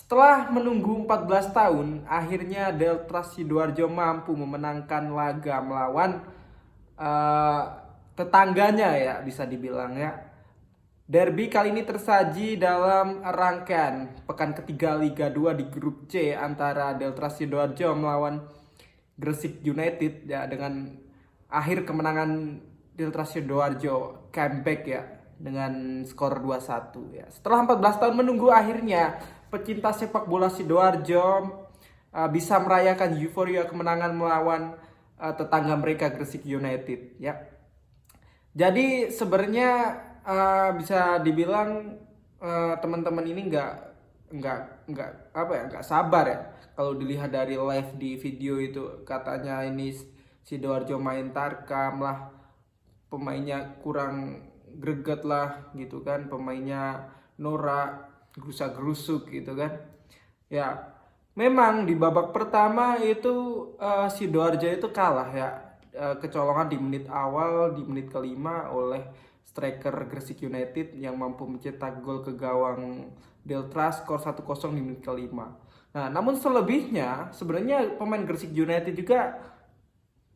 Setelah menunggu 14 tahun, akhirnya Delta Sidoarjo mampu memenangkan laga melawan eh, tetangganya ya, bisa dibilang ya. Derby kali ini tersaji dalam rangkaian pekan ketiga Liga 2 di grup C antara Delta Sidoarjo melawan Gresik United ya, dengan akhir kemenangan Delta Sidoarjo comeback ya dengan skor 2-1 ya. Setelah 14 tahun menunggu, akhirnya pecinta sepak bola Sidoarjo bisa merayakan euforia kemenangan melawan tetangga mereka Gresik United ya. Jadi sebenarnya bisa dibilang teman-teman ini nggak apa ya, nggak sabar ya. Kalau dilihat dari live di video itu, katanya ini Sidoarjo main tarkam lah, pemainnya kurang greget lah gitu kan, pemainnya norak, gerusak-gerusuk gitu kan. Ya, memang di babak pertama itu Sidoarjo itu kalah ya. Kecolongan di menit awal, di menit kelima oleh striker Gresik United yang mampu mencetak gol ke gawang Delta, skor 1-0 di menit kelima. Nah, namun selebihnya sebenarnya pemain Gresik United juga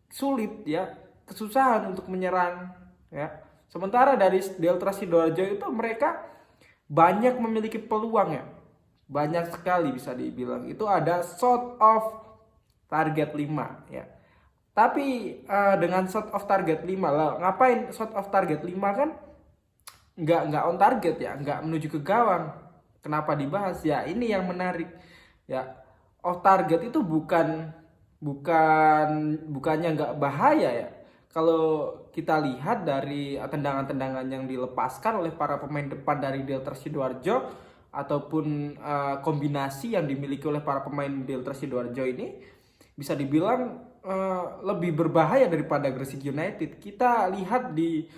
sulit ya, kesusahan untuk menyerang ya. Sementara dari Delta Sidoarjo itu mereka banyak memiliki peluang ya. Banyak sekali bisa dibilang. Itu ada shot of target 5 ya. Tapi dengan shot of target 5 lah, ngapain shot of target 5 kan nggak on target ya, nggak menuju ke gawang. Kenapa dibahas ya? Ini yang menarik ya. Off target itu bukannya nggak bahaya ya. Kalau kita lihat dari tendangan-tendangan yang dilepaskan oleh para pemain depan dari Delta Sidoarjo ataupun kombinasi yang dimiliki oleh para pemain Delta Sidoarjo ini, bisa dibilang lebih berbahaya daripada Gresik United. Kita lihat di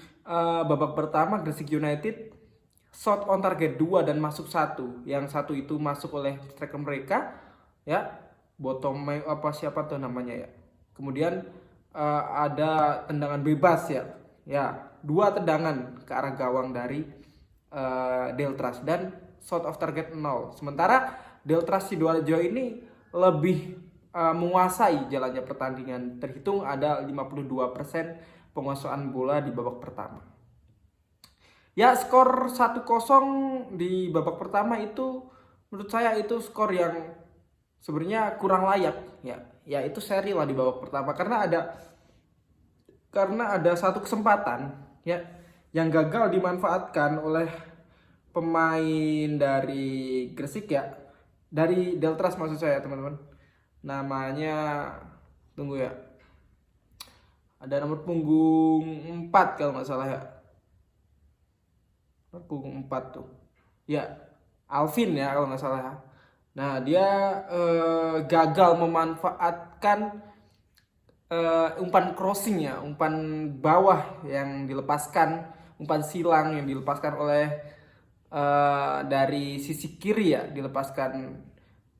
babak pertama Gresik United shot on target 2 dan masuk 1. Yang satu itu masuk oleh striker mereka ya, bottom apa siapa tuh namanya ya. Kemudian ada tendangan bebas ya. Ya, 2 tendangan ke arah gawang dari Deltras dan shot of target 0. Sementara Deltras Sidoarjo ini lebih menguasai jalannya pertandingan. Terhitung ada 52% penguasaan bola di babak pertama. Ya, skor 1-0 di babak pertama itu menurut saya itu skor yang sebenarnya kurang layak ya. Ya, itu seri lah di babak pertama, karena ada satu kesempatan ya yang gagal dimanfaatkan oleh pemain dari Gresik ya, dari Deltras maksud saya teman-teman. Namanya, tunggu ya, ada nomor punggung 4 kalau nggak salah ya, nomor punggung 4 tuh ya, Alvin ya kalau nggak salah ya. Nah, dia gagal memanfaatkan umpan crossing ya, umpan bawah yang dilepaskan, umpan silang yang dilepaskan oleh dari sisi kiri ya, dilepaskan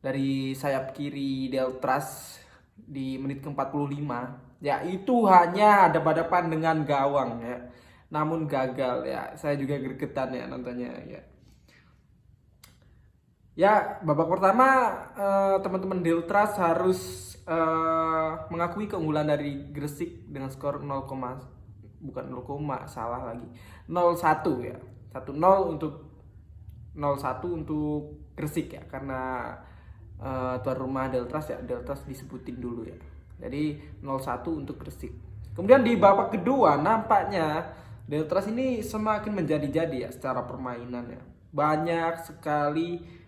dari sayap kiri Deltras di menit ke-45. Ya, itu hanya ada hadapan dengan gawang ya. Namun gagal ya. Saya juga gregetan ya nontonnya ya. Ya, babak pertama teman-teman Deltras harus mengakui keunggulan dari Gresik dengan skor 0, bukan 0, salah lagi. 0-1 ya. 1-0 untuk 0-1 untuk Gresik ya, karena tuan rumah Deltras ya, Deltras disebutin dulu ya. Jadi 0-1 untuk Gresik. Kemudian di babak kedua nampaknya Deltras ini semakin menjadi-jadi ya secara permainan ya. Banyak sekali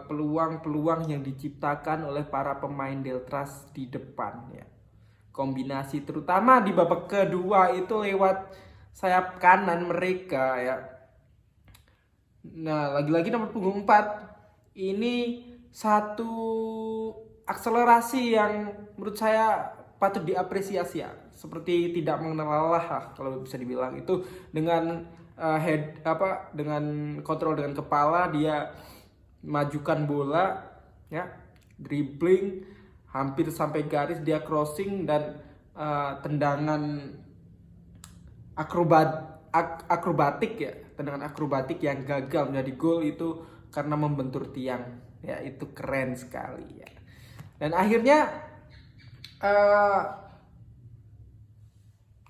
peluang-peluang yang diciptakan oleh para pemain Deltras di depan ya. Kombinasi terutama di babak kedua itu lewat sayap kanan mereka ya. Nah, lagi-lagi nomor punggung 4 ini satu akselerasi yang menurut saya patut diapresiasi ya. Seperti tidak mengenal lelah kalau bisa dibilang. Itu dengan dengan kontrol dengan kepala, dia majukan bola ya, dribbling hampir sampai garis, dia crossing dan tendangan akrobatik ya, tendangan akrobatik yang gagal menjadi gol itu karena membentur tiang. Ya, itu keren sekali ya. Dan akhirnya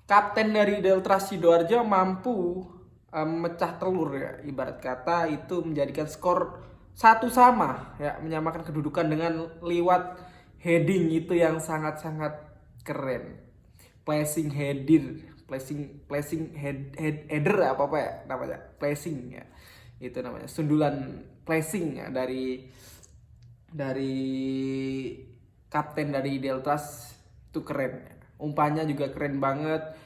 kapten dari Deltras Sidoarjo mampu memecah telur ya, ibarat kata itu menjadikan skor 1-1 ya, menyamakan kedudukan dengan lewat heading itu yang sangat-sangat keren. Header apa ya namanya, placing ya, itu namanya sundulan placing ya, dari kapten dari Deltras itu keren. Umpannya juga keren banget.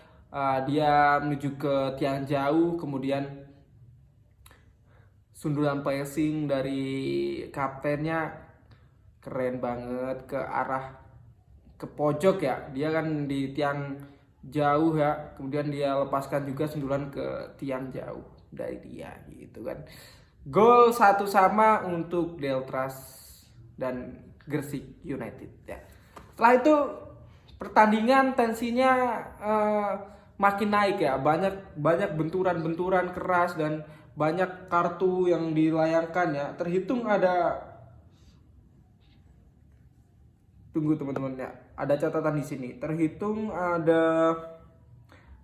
Dia menuju ke tiang jauh, kemudian sundulan placing dari kaptennya keren banget ke arah ke pojok ya. Dia kan di tiang jauh ya, kemudian dia lepaskan juga sundulan ke tiang jauh dari dia gitu kan. Gol 1-1 untuk Deltras dan Gresik United ya. Setelah itu pertandingan tensinya makin naik ya, banyak benturan-benturan keras dan banyak kartu yang dilayangkan ya. Terhitung ada, tunggu teman-teman ya, ada catatan di sini. Terhitung ada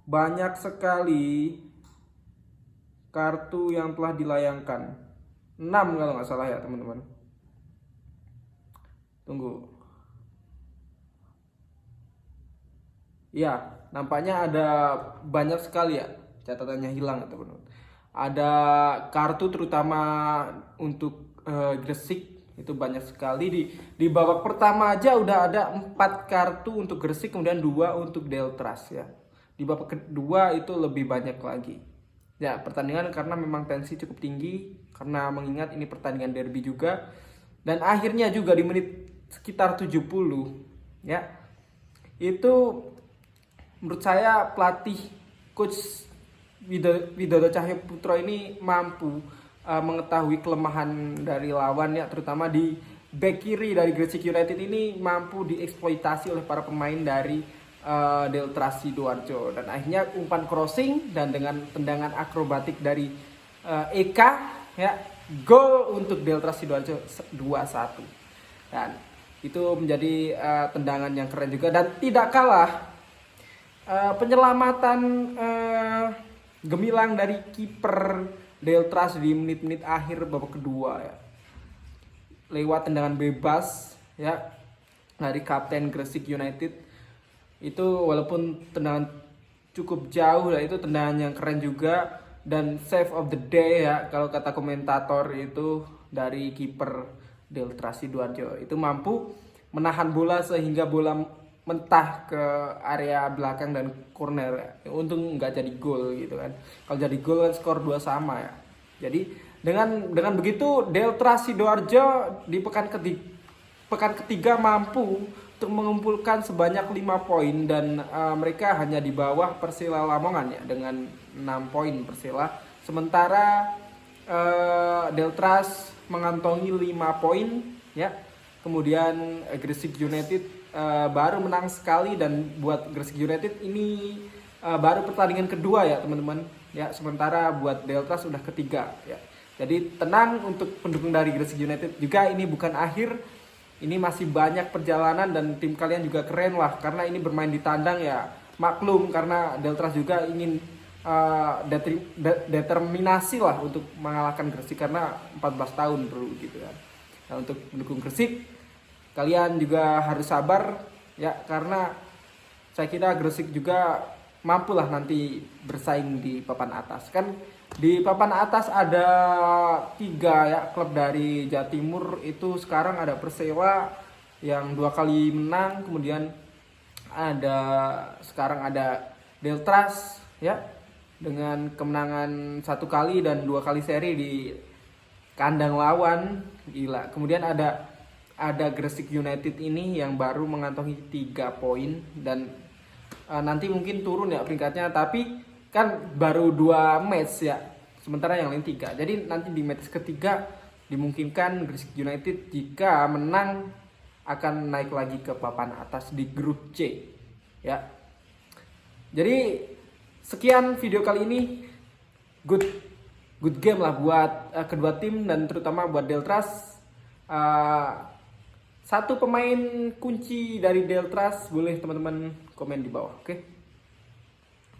banyak sekali kartu yang telah dilayangkan. 6 kalau nggak salah ya teman-teman. Tunggu. Ya, nampaknya ada banyak sekali ya, catatannya hilang ya teman-teman. Ada kartu terutama untuk Gresik itu banyak sekali. Di babak pertama aja udah ada 4 kartu untuk Gresik, kemudian 2 untuk Deltras ya. Di babak kedua itu lebih banyak lagi. Ya, pertandingan karena memang tensi cukup tinggi, karena mengingat ini pertandingan derby juga. Dan akhirnya juga di menit sekitar 70 ya, itu menurut saya pelatih coach Widodo Cahyoputra ini mampu mengetahui kelemahan dari lawan ya, terutama di back kiri dari Gresik United ini mampu dieksploitasi oleh para pemain dari Deltras Sidoarjo, dan akhirnya umpan crossing dan dengan tendangan akrobatik dari Eka ya, gol untuk Deltras Sidoarjo 2-1. Dan itu menjadi tendangan yang keren juga, dan tidak kalah penyelamatan gemilang dari kiper Deltras di menit-menit akhir babak kedua ya, lewat tendangan bebas ya dari kapten Gresik United. Itu walaupun tendangan cukup jauh ya, itu tendangan yang keren juga, dan save of the day ya kalau kata komentator itu dari kiper Deltras Sidoarjo. Itu mampu menahan bola sehingga bola mentah ke area belakang dan corner. Untung nggak jadi gol gitu kan. Kalau jadi gol kan skor 2-2 ya. Jadi dengan begitu Deltras Sidoarjo di pekan ketiga mampu untuk mengumpulkan sebanyak 5 poin, dan mereka hanya di bawah Persela Lamongan ya dengan 6 poin Persela. Sementara Deltras mengantongi 5 poin ya. Kemudian Gresik United baru menang sekali, dan buat Gresik United ini baru pertandingan kedua ya teman-teman ya, sementara buat Deltras sudah ketiga ya. Jadi tenang untuk pendukung dari Gresik United juga, ini bukan akhir, ini masih banyak perjalanan, dan tim kalian juga keren lah karena ini bermain di tandang ya. Maklum karena Deltras juga ingin determinasi lah untuk mengalahkan Gresik karena 14 tahun bro gitu kan. Nah, untuk mendukung Gresik kalian juga harus sabar ya, karena saya kira Gresik juga mampulah nanti bersaing di papan atas. Kan di papan atas ada 3 ya klub dari Jawa Timur. Itu sekarang ada Persela yang 2 kali menang, kemudian sekarang ada Deltras ya dengan kemenangan 1 kali dan 2 kali seri di kandang lawan. Gila. Kemudian ada Gresik United ini yang baru mengantongi 3 poin, dan nanti mungkin turun ya peringkatnya, tapi kan baru 2 match ya, sementara yang lain 3. Jadi nanti di match ketiga dimungkinkan Gresik United jika menang akan naik lagi ke papan atas di grup C ya. Jadi sekian video kali ini. good game lah buat kedua tim dan terutama buat Deltras. Satu pemain kunci dari Deltras boleh teman-teman komen di bawah, oke?